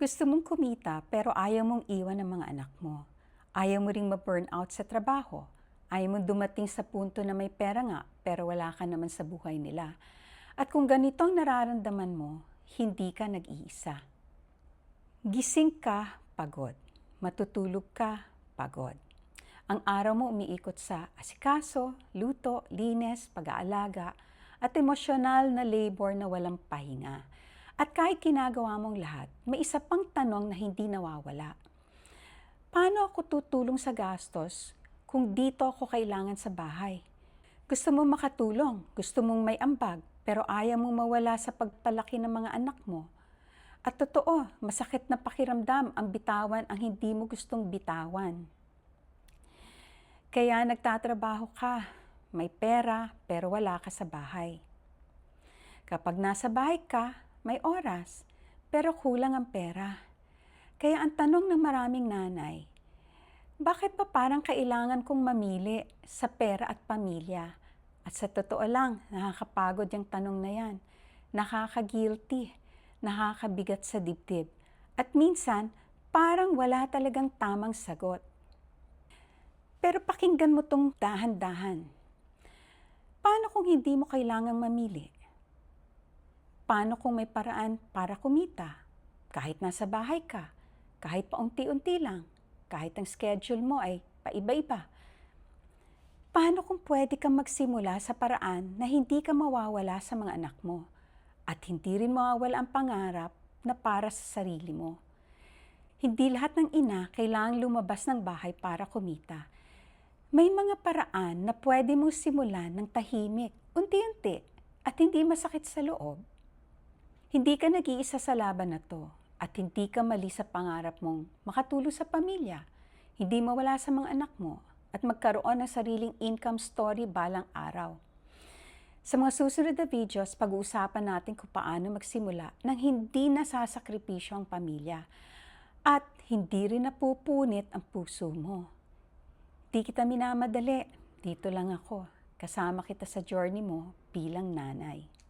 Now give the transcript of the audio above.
Gusto mong kumita pero ayaw mong iwan ang mga anak mo. Ayaw mo ring ma-burnout sa trabaho. Ayaw mong dumating sa punto na may pera nga pero wala ka naman sa buhay nila. At kung ganito ang nararamdaman mo, hindi ka nag-iisa. Gising ka, pagod. Matutulog ka, pagod. Ang araw mo umiikot sa asikaso, luto, linis, pag-aalaga, at emosyonal na labor na walang pahinga. At kahit ginagawa mong lahat, may isa pang tanong na hindi nawawala. Paano ako tutulong sa gastos kung dito ako kailangan sa bahay? Gusto mong makatulong, gusto mong may ambag, pero ayaw mong mawala sa pagpalaki ng mga anak mo. At totoo, masakit na pakiramdam ang bitawan ang hindi mo gustong bitawan. Kaya nagtatrabaho ka, may pera, pero wala ka sa bahay. Kapag nasa bahay ka, may oras, pero kulang ang pera. Kaya ang tanong ng maraming nanay, bakit pa parang kailangan kong mamili sa pera at pamilya? At sa totoo lang, nakakapagod yung tanong na yan. Nakaka-guilty, nakakabigat sa dibdib. At minsan, parang wala talagang tamang sagot. Pero pakinggan mo tong dahan-dahan. Paano kung hindi mo kailangang mamili? Paano kung may paraan para kumita? Kahit nasa bahay ka, kahit paunti-unti lang, kahit ang schedule mo ay paiba-iba. Paano kung pwede kang magsimula sa paraan na hindi ka mawawala sa mga anak mo at hindi rin mawawala ang pangarap na para sa sarili mo? Hindi lahat ng ina kailangang lumabas ng bahay para kumita. May mga paraan na pwede mong simulan ng tahimik, unti-unti, at hindi masakit sa loob. Hindi ka nag-iisa sa laban na to at hindi ka mali sa pangarap mong makatulong sa pamilya, hindi mawala sa mga anak mo at magkaroon ng sariling income story balang araw. Sa mga susunod na videos, pag-uusapan natin kung paano magsimula nang hindi nasasakripisyo ang pamilya at hindi rin napupunit ang puso mo. Di kita minamadali, dito lang ako, kasama kita sa journey mo bilang nanay.